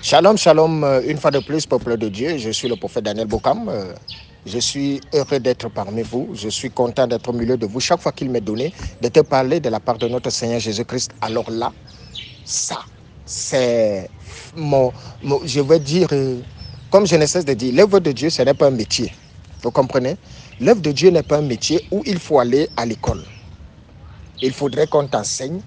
Shalom, shalom, une fois de plus, peuple de Dieu, je suis le prophète Daniel Bokam. Je suis heureux d'être parmi vous. Je suis content d'être au milieu de vous. Chaque fois qu'il m'est donné de te parler de la part de notre Seigneur Jésus-Christ, alors là, ça, c'est je veux dire, comme je ne cesse de dire, l'œuvre de Dieu, ce n'est pas un métier. Vous comprenez? L'œuvre de Dieu n'est pas un métier où il faut aller à l'école. Il faudrait qu'on t'enseigne,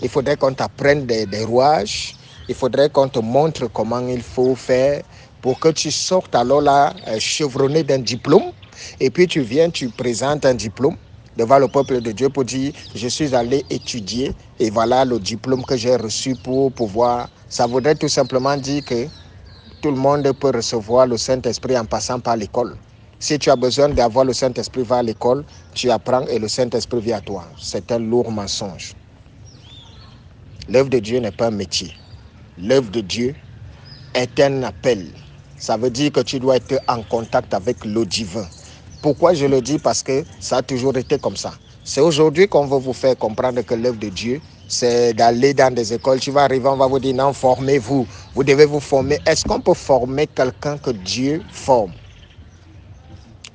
il faudrait qu'on t'apprenne des rouages, il faudrait qu'on te montre comment il faut faire pour que tu sortes alors là chevronné d'un diplôme. Et puis tu viens, tu présentes un diplôme devant le peuple de Dieu pour dire je suis allé étudier et voilà le diplôme que j'ai reçu pour pouvoir. Ça voudrait tout simplement dire que tout le monde peut recevoir le Saint-Esprit en passant par l'école. Si tu as besoin d'avoir le Saint-Esprit vers l'école, tu apprends et le Saint-Esprit vient à toi. C'est un lourd mensonge. L'œuvre de Dieu n'est pas un métier. L'œuvre de Dieu est un appel. Ça veut dire que tu dois être en contact avec le divin. Pourquoi je le dis? Parce que ça a toujours été comme ça. C'est aujourd'hui qu'on veut vous faire comprendre que l'œuvre de Dieu, c'est d'aller dans des écoles. Tu vas arriver, on va vous dire non, formez-vous. Vous devez vous former. Est-ce qu'on peut former quelqu'un que Dieu forme?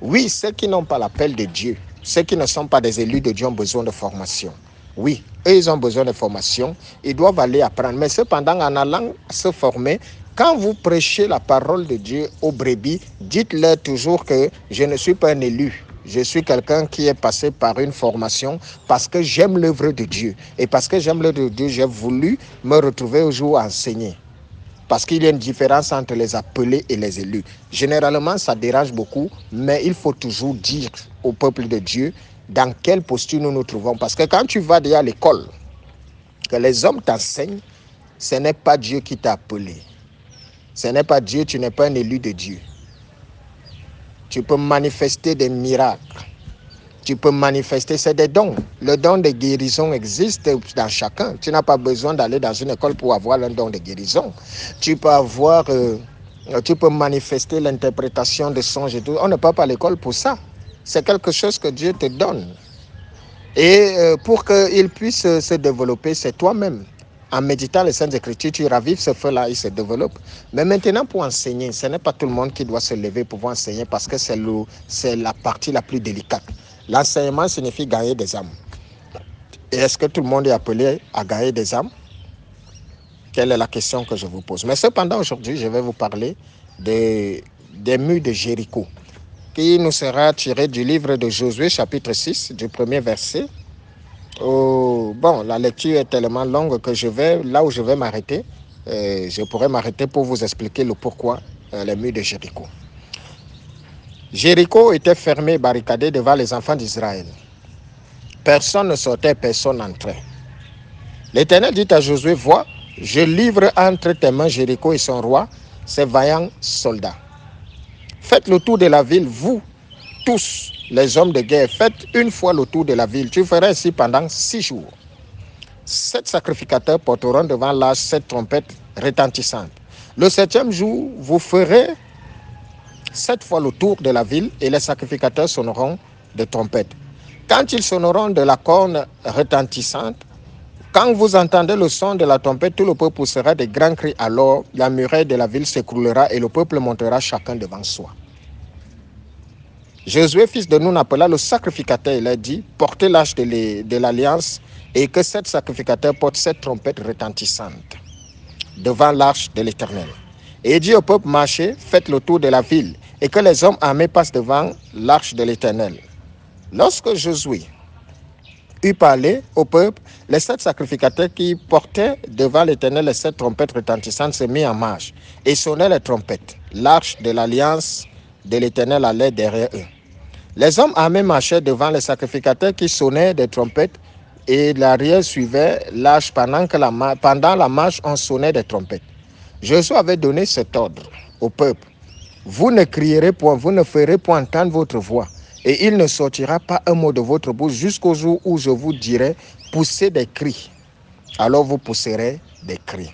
Oui, ceux qui n'ont pas l'appel de Dieu, ceux qui ne sont pas des élus de Dieu ont besoin de formation. Oui, eux, ils ont besoin de formation. Ils doivent aller apprendre. Mais cependant, en allant se former, quand vous prêchez la parole de Dieu aux brebis, dites-leur toujours que je ne suis pas un élu. Je suis quelqu'un qui est passé par une formation parce que j'aime l'œuvre de Dieu. Et parce que j'aime l'œuvre de Dieu, j'ai voulu me retrouver au jour à enseigner. Parce qu'il y a une différence entre les appelés et les élus. Généralement, ça dérange beaucoup, mais il faut toujours dire au peuple de Dieu dans quelle posture nous nous trouvons. Parce que quand tu vas déjà à l'école, que les hommes t'enseignent, ce n'est pas Dieu qui t'a appelé. Ce n'est pas Dieu, tu n'es pas un élu de Dieu. Tu peux manifester des miracles. Tu peux manifester, c'est des dons. Le don de guérison existe dans chacun. Tu n'as pas besoin d'aller dans une école pour avoir un don de guérison. Tu peux manifester l'interprétation de songes et tout. On ne part pas à l'école pour ça. C'est quelque chose que Dieu te donne. Et pour qu'il puisse se développer, c'est toi-même. En méditant les Saintes Écritures, tu ravives ce feu-là, il se développe. Mais maintenant, pour enseigner, ce n'est pas tout le monde qui doit se lever pour pouvoir enseigner parce que c'est la partie la plus délicate. L'enseignement signifie gagner des âmes. Et est-ce que tout le monde est appelé à gagner des âmes? Quelle est la question que je vous pose? Mais cependant, aujourd'hui, je vais vous parler des murs de Jéricho, qui nous sera tiré du livre de Josué, chapitre 6, du premier verset. Bon, la lecture est tellement longue que là où je vais m'arrêter, je pourrais m'arrêter pour vous expliquer le pourquoi les murs de Jéricho. Jéricho était fermé, barricadé devant les enfants d'Israël. Personne ne sortait, personne n'entrait. L'Éternel dit à Josué, vois, je livre entre tes mains Jéricho et son roi, ses vaillants soldats. Faites le tour de la ville, vous, tous les hommes de guerre, faites une fois le tour de la ville. Tu feras ainsi pendant 6 jours. 7 sacrificateurs porteront devant l'âge 7 trompettes retentissantes. Le 7e jour, vous ferez 7 fois le tour de la ville et les sacrificateurs sonneront de trompettes. Quand ils sonneront de la corne retentissante, quand vous entendez le son de la trompette, tout le peuple poussera des grands cris. Alors la muraille de la ville s'écroulera et le peuple montera chacun devant soi. Josué, fils de Nun, appela le sacrificateur. Il a dit, portez l'arche de l'alliance et que 7 sacrificateurs portent 7 trompettes retentissantes devant l'arche de l'Éternel. Et il dit au peuple, marchez, faites le tour de la ville et que les hommes armés passent devant l'arche de l'Éternel. Lorsque Josué eut parlé au peuple, les 7 sacrificateurs qui portaient devant l'Éternel les 7 trompettes retentissantes se mirent en marche et sonnaient les trompettes. L'arche de l'alliance de l'Éternel allait derrière eux. Les hommes armés marchaient devant les sacrificateurs qui sonnaient des trompettes et l'arrière suivait l'arche pendant la marche on sonnait des trompettes. Josué avait donné cet ordre au peuple. Vous ne crierez point, vous ne ferez point entendre votre voix. Et il ne sortira pas un mot de votre bouche jusqu'au jour où je vous dirai, poussez des cris. Alors vous pousserez des cris.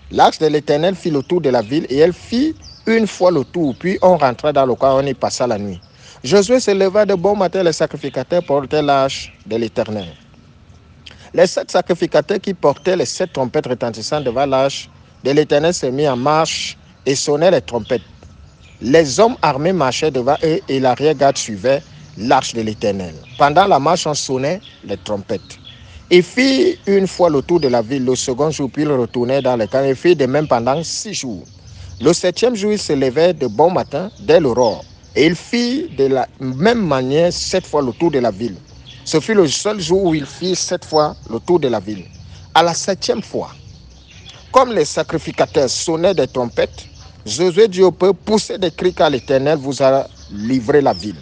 L'arche de l'Éternel fit le tour de la ville et elle fit une fois le tour. Puis on rentra dans le camp, on y passa la nuit. Josué se leva de bon matin, les sacrificateurs portaient l'arche de l'Éternel. Les 7 sacrificateurs qui portaient les 7 trompettes retentissantes devant l'arche de l'Éternel s'est mis en marche et sonnait les trompettes. Les hommes armés marchaient devant eux et l'arrière-garde suivait l'arche de l'Éternel. Pendant la marche, on sonnait les trompettes. Il fit une fois le tour de la ville. Le second jour, puis il retournait dans le camp. Il fit de même pendant 6 jours. Le 7e jour, il se levait de bon matin, dès l'aurore. Et il fit de la même manière 7 fois le tour de la ville. Ce fut le seul jour où il fit 7 fois le tour de la ville. À la 7e fois, comme les sacrificateurs sonnaient des trompettes, Josué dit au peuple, poussez des cris car l'Éternel vous a livré la ville.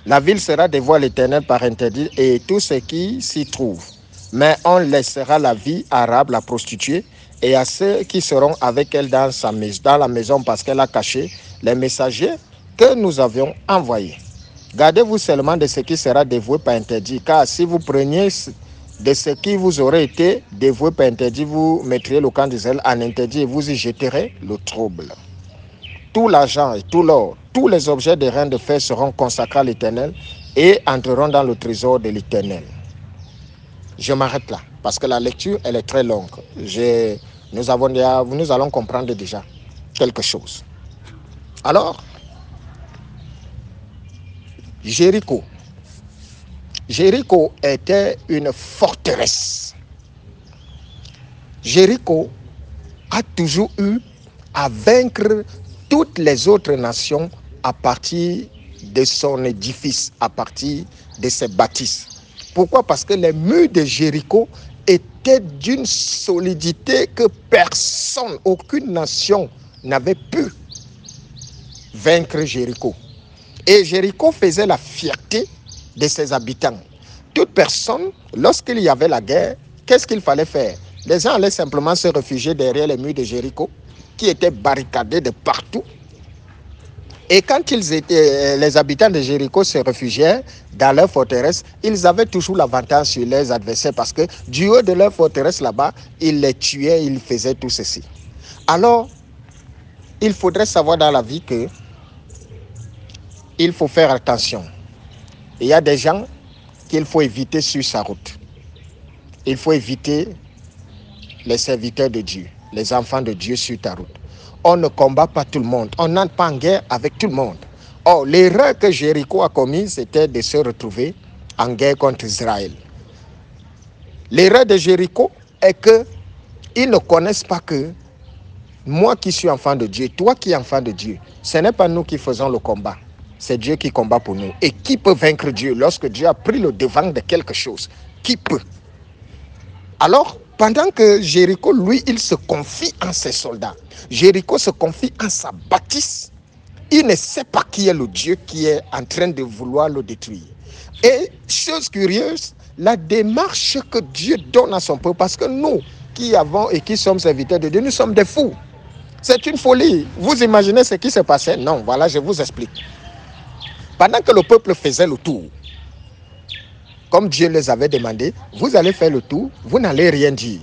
La ville sera dévouée à l'Éternel par interdit et tout ce qui s'y trouve. Mais on laissera la vie arabe, la prostituée, et à ceux qui seront avec elle dans la maison parce qu'elle a caché les messagers que nous avions envoyés. Gardez-vous seulement de ce qui sera dévoué par interdit, car si vous preniez de ce qui vous aurait été dévoué par interdit, vous mettriez le camp d'Israël en interdit et vous y jetterez le trouble. Tout l'argent et tout l'or, tous les objets de reins de fer seront consacrés à l'Éternel et entreront dans le trésor de l'Éternel. Je m'arrête là, parce que la lecture, elle est très longue. Nous allons comprendre déjà quelque chose. Alors, Jéricho. Jéricho était une forteresse. Jéricho a toujours eu à vaincre toutes les autres nations à partir de son édifice, à partir de ses bâtisses. Pourquoi? Parce que les murs de Jéricho étaient d'une solidité que personne, aucune nation n'avait pu vaincre Jéricho. Et Jéricho faisait la fierté de ses habitants. Toute personne, lorsqu'il y avait la guerre, qu'est-ce qu'il fallait faire? Les gens allaient simplement se réfugier derrière les murs de Jéricho, qui étaient barricadés de partout. Et quand les habitants de Jéricho se réfugiaient dans leur forteresse, ils avaient toujours l'avantage sur leurs adversaires parce que du haut de leur forteresse là-bas, ils les tuaient, ils faisaient tout ceci. Alors, il faudrait savoir dans la vie que il faut faire attention. Il y a des gens qu'il faut éviter sur sa route. Il faut éviter les serviteurs de Dieu, les enfants de Dieu sur ta route. On ne combat pas tout le monde. On n'entre pas en guerre avec tout le monde. Or, l'erreur que Jéricho a commise, c'était de se retrouver en guerre contre Israël. L'erreur de Jéricho est qu'ils ne connaissent pas que moi qui suis enfant de Dieu, toi qui es enfant de Dieu, ce n'est pas nous qui faisons le combat. C'est Dieu qui combat pour nous. Et qui peut vaincre Dieu lorsque Dieu a pris le devant de quelque chose? Qui peut? Alors, pendant que Jéricho, lui, il se confie en ses soldats. Jéricho se confie en sa bâtisse. Il ne sait pas qui est le Dieu qui est en train de vouloir le détruire. Et, chose curieuse, la démarche que Dieu donne à son peuple, parce que nous qui avons et qui sommes serviteurs de Dieu, nous sommes des fous. C'est une folie. Vous imaginez ce qui se passait? Non, voilà, je vous explique. Pendant que le peuple faisait le tour, comme Dieu les avait demandé, vous allez faire le tour, vous n'allez rien dire.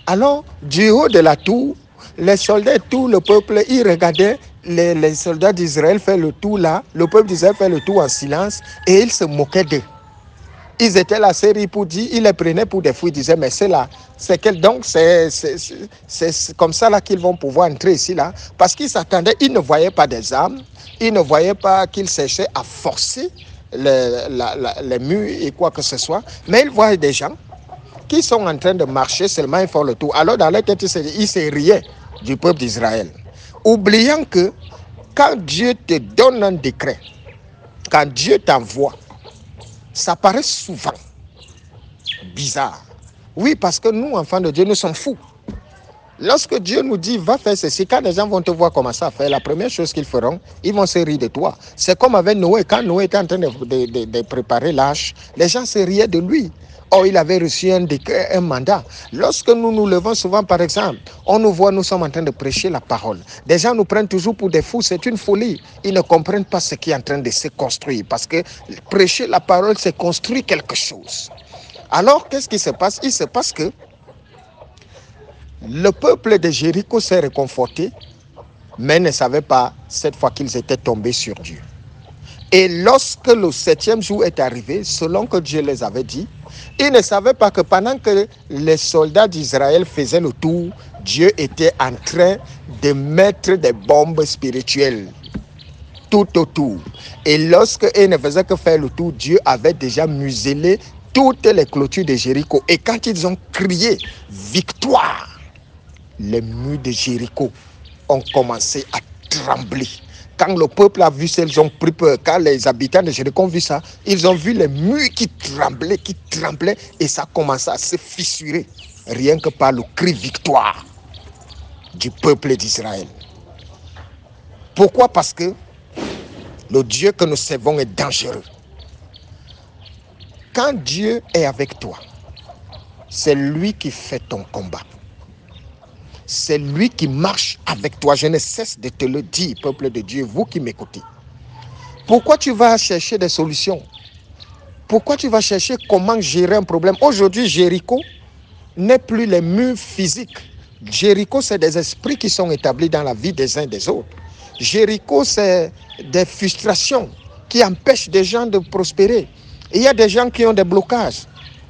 Alors, du haut de la tour, les soldats, tout le peuple, ils regardaient les soldats d'Israël faire le tour là, le peuple d'Israël fait le tour en silence et ils se moquaient d'eux. Ils étaient là, série pour dire, ils les prenaient pour des fous, ils disaient, mais c'est là, c'est quel donc, c'est comme ça là qu'ils vont pouvoir entrer ici là, parce qu'ils s'attendaient, ils ne voyaient pas des armes, ils ne voyaient pas qu'ils cherchaient à forcer les murs et quoi que ce soit, mais ils voyaient des gens qui sont en train de marcher, seulement ils font le tour. Alors dans leur tête, ils se riaient du peuple d'Israël, oubliant que quand Dieu te donne un décret, quand Dieu t'envoie, ça paraît souvent bizarre. Oui, parce que nous, enfants de Dieu, nous sommes fous. Lorsque Dieu nous dit, va faire ceci, quand les gens vont te voir commencer à faire, la première chose qu'ils feront, ils vont se rire de toi. C'est comme avec Noé. Quand Noé était en train de préparer l'arche, les gens se riaient de lui. Or, il avait reçu un décret, un mandat. Lorsque nous nous levons souvent, par exemple, on nous voit, nous sommes en train de prêcher la parole. Des gens nous prennent toujours pour des fous, c'est une folie. Ils ne comprennent pas ce qui est en train de se construire. Parce que prêcher la parole, c'est construire quelque chose. Alors, qu'est-ce qui se passe? Il se passe que le peuple de Jéricho s'est réconforté, mais ne savait pas cette fois qu'ils étaient tombés sur Dieu. Et lorsque le 7e jour est arrivé, selon que Dieu les avait dit, ils ne savaient pas que pendant que les soldats d'Israël faisaient le tour, Dieu était en train de mettre des bombes spirituelles tout autour. Et lorsque ils ne faisaient que faire le tour, Dieu avait déjà muselé toutes les clôtures de Jéricho. Et quand ils ont crié victoire, les murs de Jéricho ont commencé à trembler. Quand le peuple a vu ça, ils ont pris peur. Quand les habitants de Jéricho ont vu ça, ils ont vu les murs qui tremblaient, et ça a commencé à se fissurer, rien que par le cri victoire du peuple d'Israël. Pourquoi? Parce que le Dieu que nous servons est dangereux. Quand Dieu est avec toi, c'est lui qui fait ton combat. C'est lui qui marche avec toi. Je ne cesse de te le dire, peuple de Dieu, vous qui m'écoutez. Pourquoi tu vas chercher des solutions? Pourquoi tu vas chercher comment gérer un problème? Aujourd'hui, Jéricho n'est plus les murs physiques. Jéricho, c'est des esprits qui sont établis dans la vie des uns et des autres. Jéricho, c'est des frustrations qui empêchent des gens de prospérer. Et il y a des gens qui ont des blocages.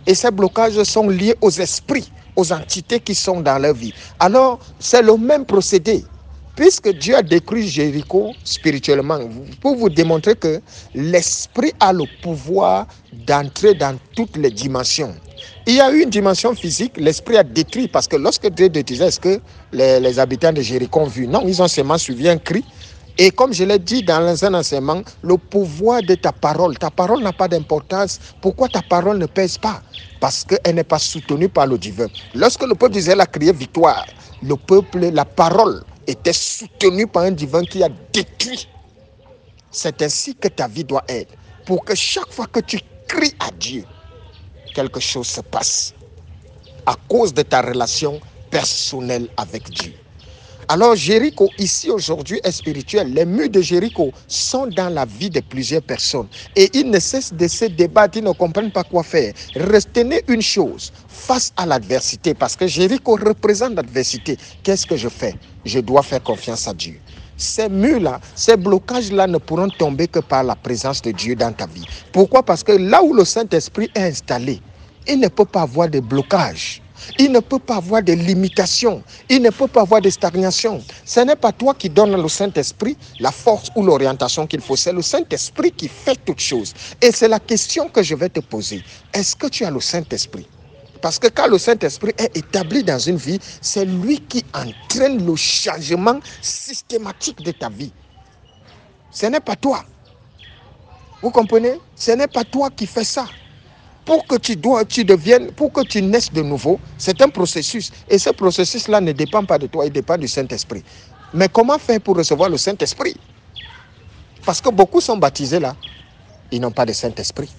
Et ces blocages sont liés aux esprits, aux entités qui sont dans leur vie. Alors, c'est le même procédé. Puisque Dieu a détruit Jéricho spirituellement, pour vous démontrer que l'esprit a le pouvoir d'entrer dans toutes les dimensions. Il y a eu une dimension physique, l'esprit a détruit, parce que lorsque Dieu détruisait, est-ce que les habitants de Jéricho ont vu? Non, ils ont seulement suivi un cri. Et comme je l'ai dit dans un enseignement, le pouvoir de ta parole n'a pas d'importance. Pourquoi ta parole ne pèse pas? Parce qu'elle n'est pas soutenue par le divin. Lorsque le peuple d'Israël a crié victoire, le peuple, la parole était soutenue par un divin qui a détruit. C'est ainsi que ta vie doit être. Pour que chaque fois que tu cries à Dieu, quelque chose se passe. À cause de ta relation personnelle avec Dieu. Alors Jéricho, ici aujourd'hui, est spirituel. Les murs de Jéricho sont dans la vie de plusieurs personnes. Et ils ne cessent de se débattre, ils ne comprennent pas quoi faire. Retenez une chose, face à l'adversité, parce que Jéricho représente l'adversité. Qu'est-ce que je fais? Je dois faire confiance à Dieu. Ces murs-là, ces blocages-là ne pourront tomber que par la présence de Dieu dans ta vie. Pourquoi? Parce que là où le Saint-Esprit est installé, il ne peut pas avoir de blocage. Il ne peut pas avoir de limitations. Il ne peut pas avoir de stagnation. Ce n'est pas toi qui donnes au Saint-Esprit la force ou l'orientation qu'il faut. C'est le Saint-Esprit qui fait toutes choses. Et c'est la question que je vais te poser. Est-ce que tu as le Saint-Esprit? Parce que quand le Saint-Esprit est établi dans une vie, c'est lui qui entraîne le changement systématique de ta vie. Ce n'est pas toi. Vous comprenez? Ce n'est pas toi qui fais ça. Pour que pour que tu naisses de nouveau, c'est un processus. Et ce processus-là ne dépend pas de toi, il dépend du Saint-Esprit. Mais comment faire pour recevoir le Saint-Esprit? Parce que beaucoup sont baptisés là, ils n'ont pas de Saint-Esprit.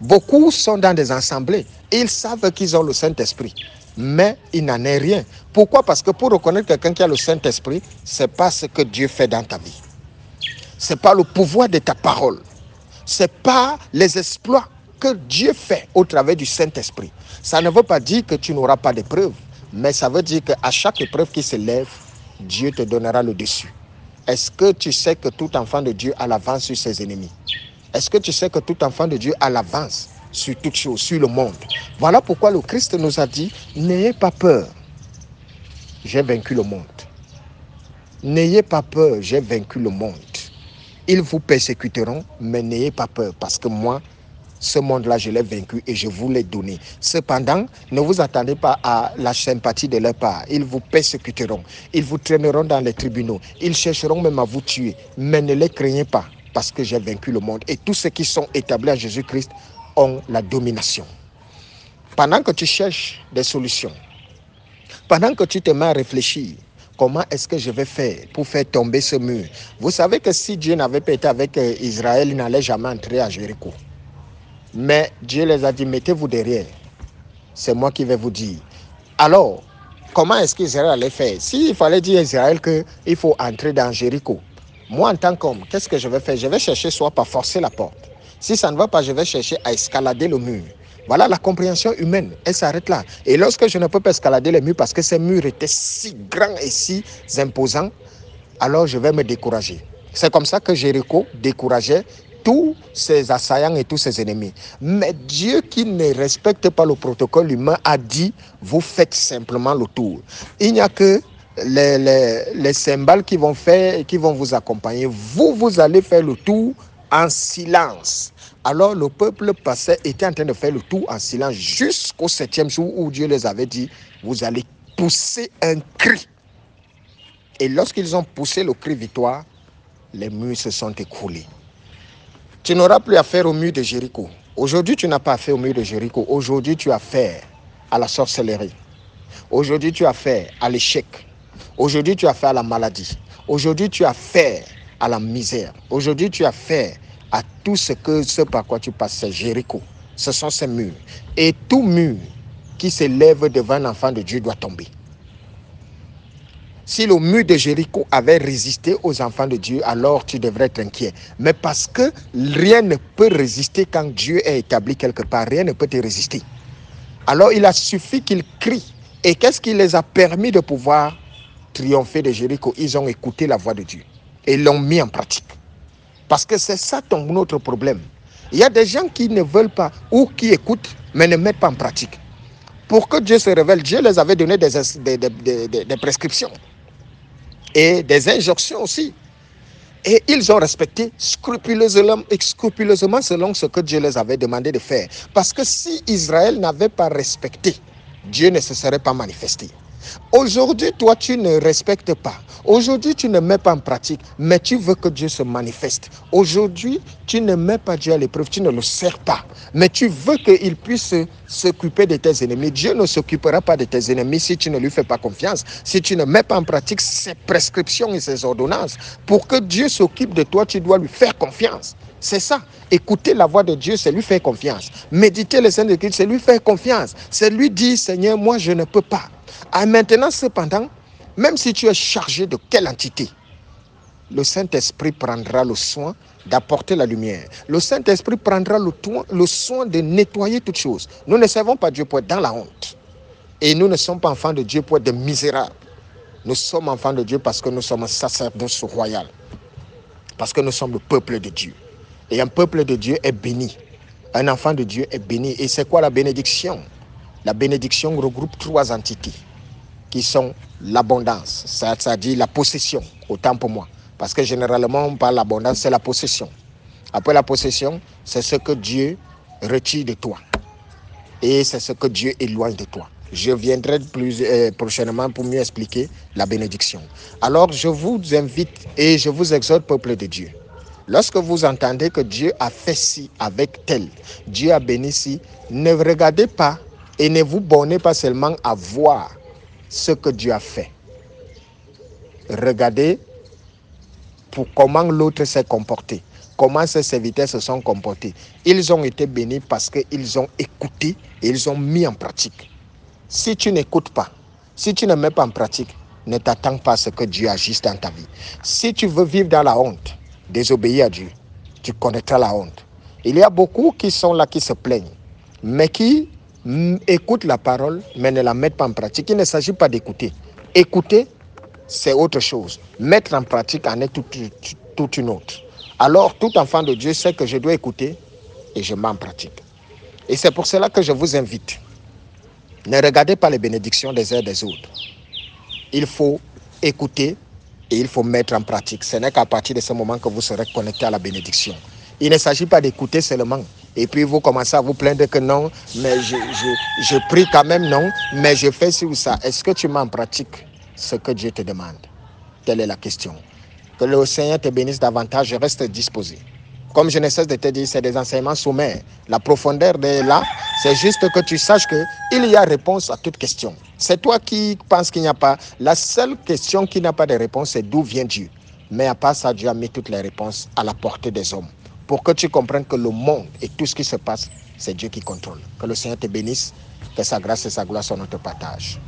Beaucoup sont dans des assemblées, ils savent qu'ils ont le Saint-Esprit, mais il n'en est rien. Pourquoi? Parce que pour reconnaître quelqu'un qui a le Saint-Esprit, ce n'est pas ce que Dieu fait dans ta vie. Ce n'est pas le pouvoir de ta parole. Ce n'est pas les exploits que Dieu fait au travers du Saint-Esprit. Ça ne veut pas dire que tu n'auras pas d'épreuve, mais ça veut dire qu'à chaque épreuve qui se lève, Dieu te donnera le dessus. Est-ce que tu sais que tout enfant de Dieu a l'avance sur ses ennemis? Est-ce que tu sais que tout enfant de Dieu a l'avance sur toute chose, sur le monde? Voilà pourquoi le Christ nous a dit, n'ayez pas peur, j'ai vaincu le monde. N'ayez pas peur, j'ai vaincu le monde. Ils vous persécuteront, mais n'ayez pas peur, parce que moi, ce monde-là, je l'ai vaincu et je vous l'ai donné. Cependant, ne vous attendez pas à la sympathie de leur part. Ils vous persécuteront. Ils vous traîneront dans les tribunaux. Ils chercheront même à vous tuer. Mais ne les craignez pas, parce que j'ai vaincu le monde. Et tous ceux qui sont établis à Jésus-Christ ont la domination. Pendant que tu cherches des solutions, pendant que tu te mets à réfléchir, comment est-ce que je vais faire pour faire tomber ce mur? Vous savez que si Dieu n'avait pas été avec Israël, il n'allait jamais entrer à Jéricho. Mais Dieu les a dit, mettez-vous derrière. C'est moi qui vais vous dire. Alors, comment est-ce qu'Israël allait faire? S'il fallait dire à Israël qu'il faut entrer dans Jéricho, moi en tant qu'homme, qu'est-ce que je vais faire? Je vais chercher soit par forcer la porte. Si ça ne va pas, je vais chercher à escalader le mur. Voilà la compréhension humaine. Elle s'arrête là. Et lorsque je ne peux pas escalader le mur parce que ces murs étaient si grands et si imposants, alors je vais me décourager. C'est comme ça que Jéricho décourageait tous ses assaillants et tous ses ennemis. Mais Dieu, qui ne respecte pas le protocole humain, a dit, vous faites simplement le tour. Il n'y a que les cymbales qui vont vous accompagner. Vous allez faire le tour en silence. Alors le peuple était en train de faire le tour en silence jusqu'au 7e jour où Dieu les avait dit, vous allez pousser un cri. Et lorsqu'ils ont poussé le cri victoire, les murs se sont écroulés. Tu n'auras plus affaire au mur de Jéricho. Aujourd'hui, tu n'as pas affaire au mur de Jéricho. Aujourd'hui, tu as affaire à la sorcellerie. Aujourd'hui, tu as affaire à l'échec. Aujourd'hui, tu as affaire à la maladie. Aujourd'hui, tu as affaire à la misère. Aujourd'hui, tu as affaire à tout ce par quoi tu passes. C'est Jéricho. Ce sont ces murs. Et tout mur qui s'élève devant un enfant de Dieu doit tomber. Si le mur de Jéricho avait résisté aux enfants de Dieu, alors tu devrais être inquiet. Mais parce que rien ne peut résister quand Dieu est établi quelque part, rien ne peut te résister. Alors il a suffi qu'ils crient. Et qu'est-ce qui les a permis de pouvoir triompher de Jéricho? Ils ont écouté la voix de Dieu et l'ont mis en pratique. Parce que c'est ça notre problème. Il y a des gens qui ne veulent pas ou qui écoutent mais ne mettent pas en pratique. Pour que Dieu se révèle, Dieu les avait donné des prescriptions et des injonctions aussi. Et ils ont respecté scrupuleusement selon ce que Dieu les avait demandé de faire. Parce que si Israël n'avait pas respecté, Dieu ne se serait pas manifesté. Aujourd'hui, toi, tu ne respectes pas. Aujourd'hui, tu ne mets pas en pratique, mais tu veux que Dieu se manifeste. Aujourd'hui, tu ne mets pas Dieu à l'épreuve, tu ne le sers pas, mais tu veux qu'il puisse s'occuper de tes ennemis. Dieu ne s'occupera pas de tes ennemis si tu ne lui fais pas confiance, si tu ne mets pas en pratique ses prescriptions et ses ordonnances. Pour que Dieu s'occupe de toi, tu dois lui faire confiance. C'est ça. Écouter la voix de Dieu, c'est lui faire confiance. Méditer les Saintes Écritures, c'est lui faire confiance. C'est lui dire, Seigneur, moi je ne peux pas. Ah, maintenant, cependant, même si tu es chargé de quelle entité, le Saint-Esprit prendra le soin d'apporter la lumière. Le Saint-Esprit prendra le soin de nettoyer toutes choses. Nous ne servons pas Dieu pour être dans la honte. Et nous ne sommes pas enfants de Dieu pour être des misérables. Nous sommes enfants de Dieu parce que nous sommes un sacerdoce royal. Parce que nous sommes le peuple de Dieu. Et un peuple de Dieu est béni. Un enfant de Dieu est béni. Et c'est quoi la bénédiction? La bénédiction regroupe 3 entités qui sont l'abondance, ça dit la possession, autant pour moi. Parce que généralement, on parle d'abondance, c'est la possession. Après la possession, c'est ce que Dieu retire de toi. Et c'est ce que Dieu éloigne de toi. Je viendrai plus prochainement pour mieux expliquer la bénédiction. Alors, je vous invite et je vous exhorte, peuple de Dieu. Lorsque vous entendez que Dieu a fait ci avec tel, Dieu a béni ci, ne regardez pas et ne vous bornez pas seulement à voir ce que Dieu a fait. Regardez pour comment l'autre s'est comporté, comment ses serviteurs se sont comportés. Ils ont été bénis parce qu'ils ont écouté et ils ont mis en pratique. Si tu n'écoutes pas, si tu ne mets pas en pratique, ne t'attends pas à ce que Dieu agisse dans ta vie. Si tu veux vivre dans la honte, désobéir à Dieu, tu connaîtras la honte. Il y a beaucoup qui sont là, qui se plaignent, mais qui écoutent la parole, mais ne la mettent pas en pratique. Il ne s'agit pas d'écouter. Écouter, c'est autre chose. Mettre en pratique en est toute une autre. Alors, tout enfant de Dieu sait que je dois écouter et je mets en pratique. Et c'est pour cela que je vous invite. Ne regardez pas les bénédictions des uns des autres. Il faut écouter et il faut mettre en pratique. Ce n'est qu'à partir de ce moment que vous serez connecté à la bénédiction. Il ne s'agit pas d'écouter seulement. Et puis vous commencez à vous plaindre que non, mais je prie quand même, non, mais je fais ci ou ça. Est-ce que tu mets en pratique ce que Dieu te demande? Telle est la question. Que le Seigneur te bénisse davantage, je reste disposé. Comme je ne cesse de te dire, c'est des enseignements sommaires. La profondeur de là, c'est juste que tu saches qu'il y a réponse à toute question. C'est toi qui penses qu'il n'y a pas. La seule question qui n'a pas de réponse, c'est d'où vient Dieu. Mais à part ça, Dieu a mis toutes les réponses à la portée des hommes. Pour que tu comprennes que le monde et tout ce qui se passe, c'est Dieu qui contrôle. Que le Seigneur te bénisse, que sa grâce et sa gloire soient notre partage.